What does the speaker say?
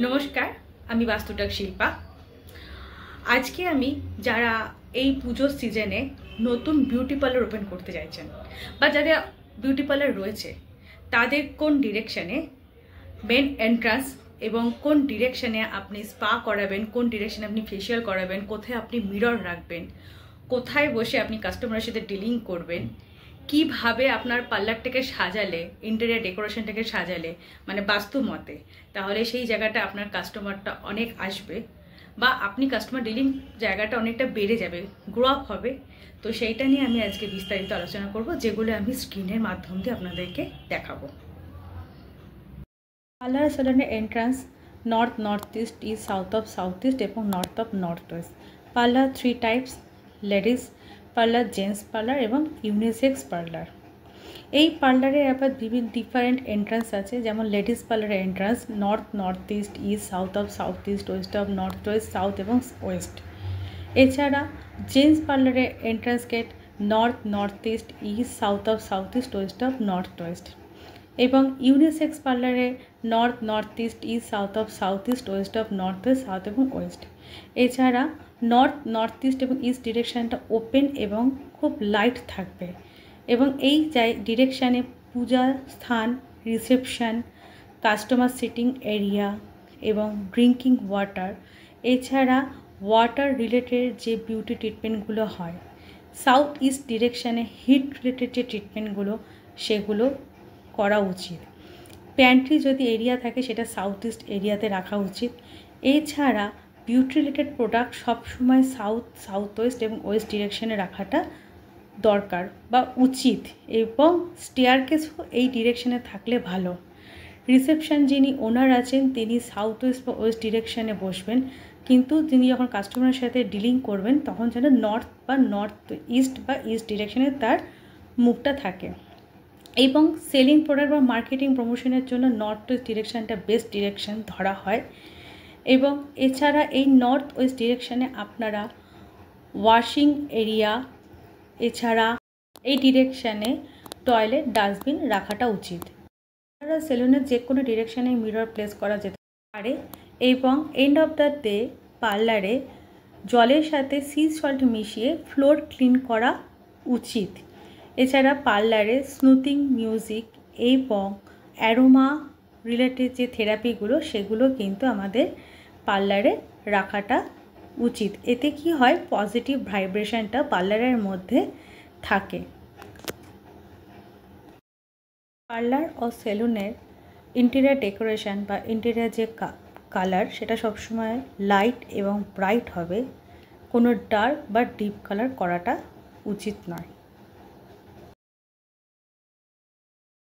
नमस्कार आमी वास्तुटक शिल्पा। आज के आमी जारा এই পুজোর সিজনে নতুন বিউটি পার্লার ওপেন করতে চাইছেন বা যারা বিউটি পার্লার রয়েছে তাদের কোন ডিরেকশনে মেন এন্ট্রান্স এবং কোন ডিরেকশনে আপনি স্পা করাবেন, কোন ডিরেকশনে আপনি ফেশিয়াল করাবেন, কোথায় আপনি মিরর রাখবেন, কোথায় বসে আপনি কাস্টমারের সাথে ডিলিং করবেন, কিভাবে আপনার পার্লারটাকে সাজালে, ইন্টেরিয়র ডেকোরেশনটাকে সাজালে মানে বাস্তু মতে, তাহলে সেই জায়গাটা আপনার কাস্টমারটা অনেক আসবে বা আপনি কাস্টমার ডিলিং জায়গাটা অনেকটা বেড়ে যাবে, গ্রো আপ হবে। তো সেইটা নিয়ে আমি আজকে বিস্তারিত আলোচনা করব, যেগুলো আমি স্ক্রিনের মাধ্যম দিয়ে আপনাদেরকে দেখাবো। পার্লার সেলুনের entrance north north east, east south of south east এবং north of north west. Parlour 3 types, ladies parlour, gents parlour এবং ইউনিসেক্স পার্লার। এই পার্লারের আবার বিভিন্ন ডিফারেন্ট এন্ট্রান্স আছে, যেমন লেডিস পার্লারের entrance north north east, east south of south east, west of north west, south এবং ওয়েস্ট। এছাড়া জেন্টস পার্লারের entrance gate north north east, east south of south east, west of north west. এবং unisex পার্লারে north north east, east south of south east, west of north west, south এবং west. এছাড়া north north east এবং east ডিরেকশানটা open এবং খুব light থাকবে এবং এই ডিরেকশানে পূজা স্থান, রিসেপশান, কাস্টমার সিটিং এরিয়া এবং ড্রিঙ্কিং ওয়াটার, এছাড়া ওয়াটার রিলেটেড যে বিউটি ট্রিটমেন্টগুলো হয়, সাউথ ইস্ট ডিরেকশানে হিট রিলেটেড যে ট্রিটমেন্টগুলো সেগুলো করা উচিত। প্যান্ট্রি যদি এরিয়া থাকে সেটা সাউথ ইস্ট এরিয়াতে রাখা উচিত। এছাড়া বিউটি রিলেটেড প্রোডাক্ট সবসময় সাউথ ওয়েস্ট এবং ওয়েস্ট ডিরেকশানে রাখাটা দরকার বা উচিত, এবং স্টেয়ারকেসও এই ডিরেকশানে থাকলে ভালো। রিসেপশান যিনি ওনার আছেন তিনি সাউথ ওয়েস্ট বা ওয়েস্ট ডিরেকশানে বসবেন, কিন্তু তিনি যখন কাস্টমারের সাথে ডিলিং করবেন তখন যেন নর্থ বা নর্থ ইস্ট বা ইস্ট ডিরেকশানে তার মুখটা থাকে। এবং সেলিং প্রোডাক্ট বা মার্কেটিং প্রমোশনের জন্য নর্থ ওয়েস্ট ডিরেকশানটা বেস্ট ডিরেকশান ধরা হয়। এবং এছাড়া এই নর্থ ওয়েস্ট ডিরেকশানে আপনারা ওয়াশিং এরিয়া, এছাড়া এই ডিরেকশানে টয়লেট, ডাস্টবিন রাখাটা উচিত। এছাড়া সেলুনের যে কোনো ডিরেকশানে মিরর প্লেস করা যেতে পারে। এবং এন্ড অফ দ্য ডে পার্লারে জলের সাথে সি সল্ট মিশিয়ে ফ্লোর ক্লিন করা উচিত। এছাড়া পার্লারে স্নুথিং মিউজিক এবং অ্যারোমা রিলেটেড যে থেরাপিগুলো সেগুলো কিন্তু আমাদের পার্লারে রাখাটা উচিত। এতে কি হয়, পজিটিভ ভাইব্রেশনটা পার্লারের মধ্যে থাকে। পার্লার ও সেলুনের ইন্টেরিয়র ডেকোরেশন বা ইন্টেরিয়র যে কালার সেটা সবসময় লাইট এবং ব্রাইট হবে, কোনো ডার্ক বা ডিপ কালার করাটা উচিত নয়।